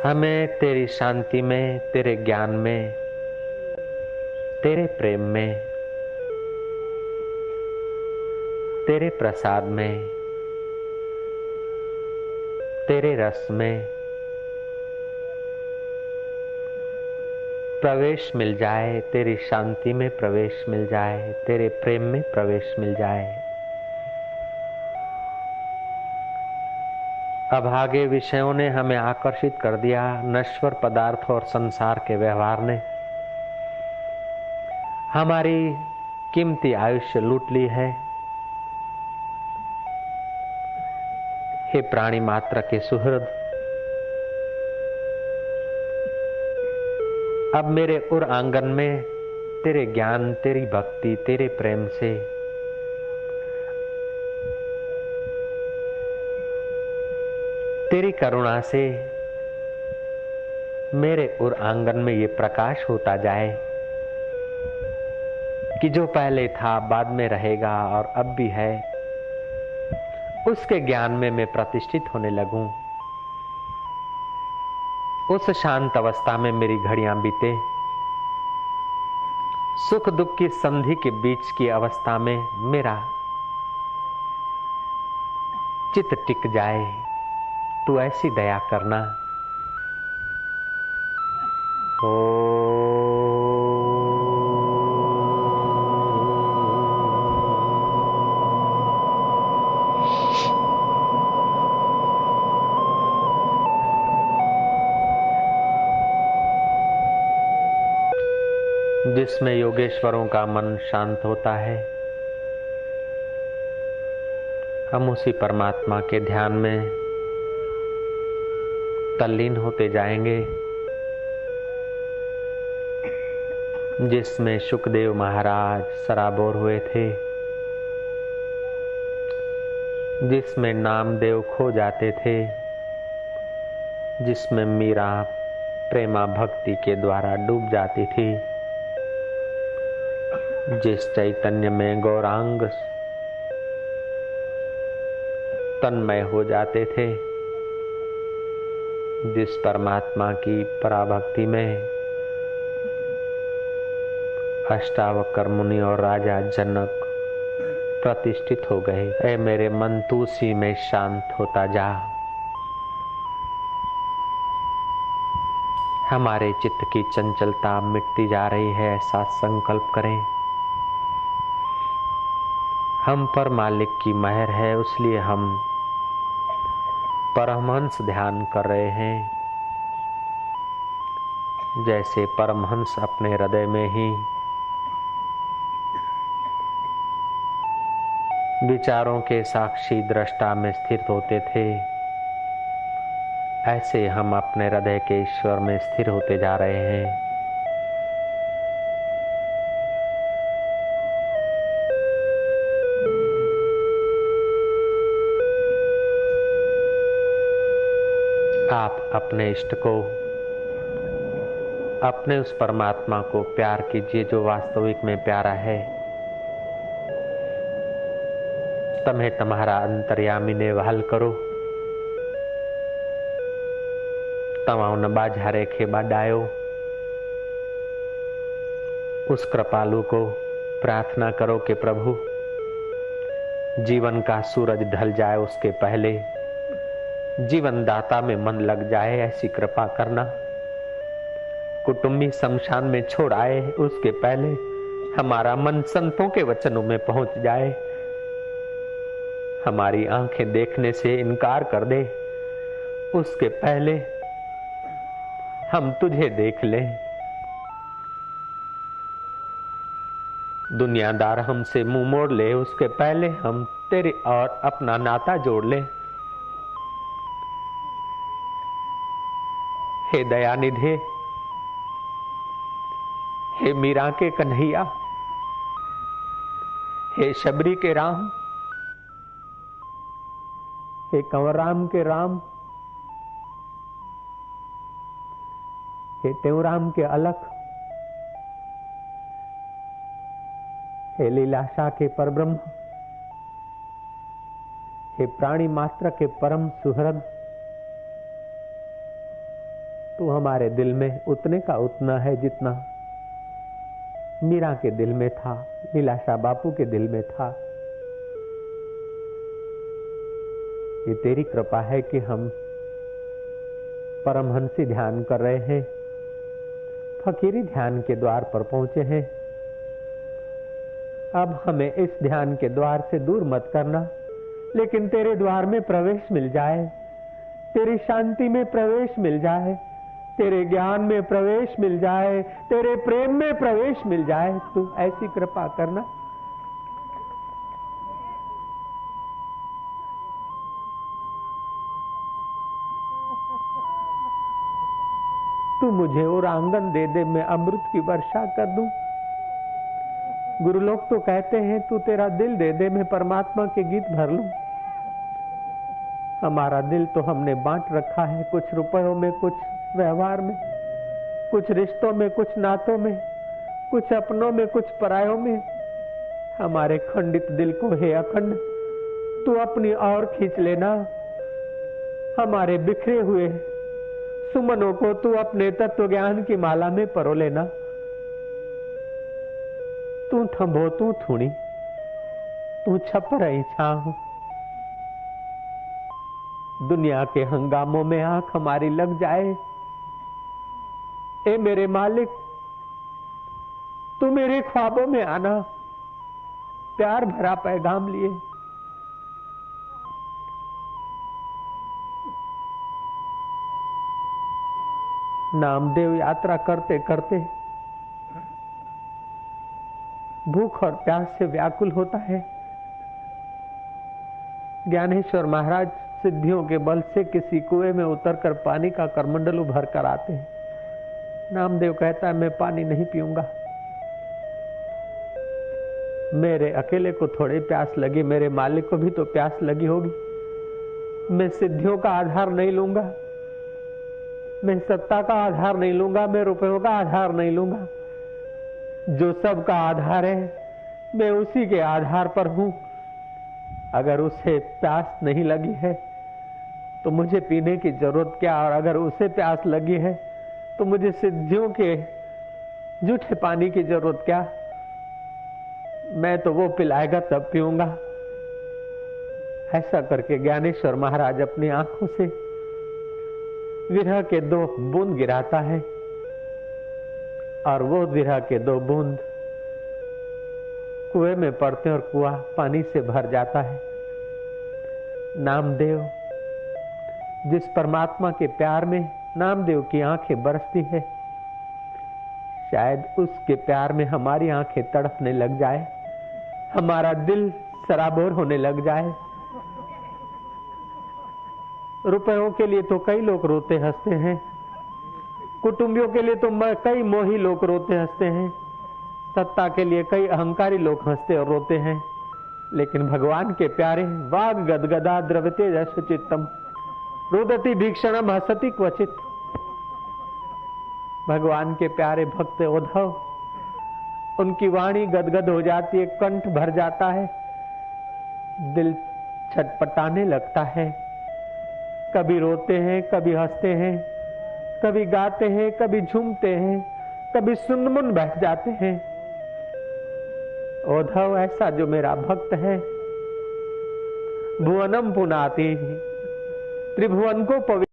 हमें तेरी शांति में, तेरे ज्ञान में, तेरे प्रेम में, तेरे प्रसाद में, तेरे रस में प्रवेश मिल जाए, तेरी शांति में प्रवेश मिल जाए, तेरे प्रेम में प्रवेश मिल जाए। अभागे विषयों ने हमें आकर्षित कर दिया, नश्वर पदार्थ और संसार के व्यवहार ने हमारी कीमती आयुष्य लूट ली है। हे प्राणी मात्र के सुहृद, अब मेरे उर आंगन में तेरे ज्ञान, तेरी भक्ति, तेरे प्रेम से तेरी करुणा से मेरे उर आंगन में ये प्रकाश होता जाए कि जो पहले था, बाद में रहेगा और अब भी है, उसके ज्ञान में मैं प्रतिष्ठित होने लगूं। उस शांत अवस्था में मेरी घड़ियां बीते, सुख दुख की संधि के बीच की अवस्था में मेरा चित्त टिक जाए। तू ऐसी दया करना। ओ जिसमें योगेश्वरों का मन शांत होता है, हम उसी परमात्मा के ध्यान में तल्लीन होते जाएंगे। जिसमें शुकदेव महाराज सराबोर हुए थे, जिसमें नामदेव खो जाते थे, जिसमें मीरा प्रेमा भक्ति के द्वारा डूब जाती थी, जिस चैतन्य में गौरांग तन्मय हो जाते थे, जिस परमात्मा की पराभक्ति में अष्टावक्र मुनि और राजा जनक प्रतिष्ठित हो गए, ऐ मेरे मन तू उसी में शांत होता जा। हमारे चित्त की चंचलता मिटती जा रही है, ऐसा संकल्प करें। हम पर मालिक की मेहर है, उसलिए हम परमहंस ध्यान कर रहे हैं। जैसे परमहंस अपने हृदय में ही विचारों के साक्षी दृष्टा में स्थिर होते थे, ऐसे हम अपने हृदय के ईश्वर में स्थिर होते जा रहे हैं। आप अपने इष्ट को, अपने उस परमात्मा को प्यार कीजिए जो वास्तविक में प्यारा है। तमें तुम्हारा अंतर्यामी ने वहल करो, तमाम बाझा रेखे बाडायो। उस कृपालु को प्रार्थना करो कि प्रभु जीवन का सूरज ढल जाए उसके पहले जीवन दाता में मन लग जाए, ऐसी कृपा करना। कुटुंबी शमशान में छोड़ आए उसके पहले हमारा मन संतों के वचनों में पहुंच जाए। हमारी आंखें देखने से इनकार कर दे उसके पहले हम तुझे देख लें। दुनियादार हमसे मुंह मोड़ ले उसके पहले हम तेरे और अपना नाता जोड़ ले। हे दयानिधे, हे मीरा के कन्हैया, हे शबरी के राम, हे कंवरराम के राम, हे टेवराम के अलख, हे लीलाशाह के परब्रह्म, हे प्राणी मात्र के परम सुहृद, तू हमारे दिल में उतने का उतना है जितना मीरा के दिल में था, लीलाशाह बापू के दिल में था। ये तेरी कृपा है कि हम परमहंसी ध्यान कर रहे हैं, फकीरी ध्यान के द्वार पर पहुंचे हैं। अब हमें इस ध्यान के द्वार से दूर मत करना, लेकिन तेरे द्वार में प्रवेश मिल जाए, तेरी शांति में प्रवेश मिल जाए, तेरे ज्ञान में प्रवेश मिल जाए, तेरे प्रेम में प्रवेश मिल जाए। तू ऐसी कृपा करना। तू मुझे और आंगन दे दे, मैं अमृत की वर्षा कर दूं। गुरु लोग तो कहते हैं तू तेरा दिल दे दे, मैं परमात्मा के गीत भर लूं। हमारा दिल तो हमने बांट रखा है, कुछ रुपयों में, कुछ व्यवहार में, कुछ रिश्तों में, कुछ नातों में, कुछ अपनों में, कुछ परायों में। हमारे खंडित दिल को हे अखंड तू अपनी ओर खींच लेना। हमारे बिखरे हुए सुमनों को तू अपने तत्व ज्ञान की माला में परो लेना। तू थंभो तू थूणी, तू छप रही छांव। दुनिया के हंगामों में आंख हमारी लग जाए, ए मेरे मालिक तू मेरे ख्वाबों में आना, प्यार भरा पैगाम लिए। नामदेव यात्रा करते करते भूख और प्यास से व्याकुल होता है। ज्ञानेश्वर महाराज सिद्धियों के बल से किसी कुएं में उतरकर पानी का करमंडलू भर कर आते हैं। नामदेव कहता है मैं पानी नहीं पीऊंगा, मेरे अकेले को थोड़ी प्यास लगी, मेरे मालिक को भी तो प्यास लगी होगी। मैं सिद्धियों का आधार नहीं लूंगा, मैं सत्ता का आधार नहीं लूंगा, मैं रुपयों का आधार नहीं लूंगा। जो सबका आधार है मैं उसी के आधार पर हूं। अगर उसे प्यास नहीं लगी है तो मुझे पीने की जरूरत क्या, और अगर उसे प्यास लगी है तो मुझे सिद्धियों के जूठे पानी की जरूरत क्या। मैं तो वो पिलाएगा तब पीऊंगा। ऐसा करके ज्ञानेश्वर महाराज अपनी आंखों से विरह के 2 बूंद गिराता है और वो विरह के 2 बूंद कुएं में पड़ते और कुआं पानी से भर जाता है। नामदेव जिस परमात्मा के प्यार में नामदेव की आंखें बरसती है, शायद उसके प्यार में हमारी आंखें तड़पने लग जाए, हमारा दिल सराबोर होने लग जाए। रुपयों के लिए तो कई लोग रोते हंसते हैं, कुटुंबियों के लिए तो कई मोही लोग रोते हंसते हैं, सत्ता के लिए कई अहंकारी लोग हंसते और रोते हैं। लेकिन भगवान के प्यारे वाग गदगदा द्रवते जश चित्तम रुदति भीक्षणम हसति क्वचित। भगवान के प्यारे भक्त उद्धव, उनकी वाणी गदगद हो जाती है, कंठ भर जाता है, दिल छटपटाने लगता है। कभी रोते हैं, कभी हंसते हैं, कभी गाते हैं, कभी झूमते हैं, कभी सुनमुन बैठ जाते हैं। उद्धव ऐसा जो मेरा भक्त है, भुवनम पुनाति, त्रिभुवन को पवित्र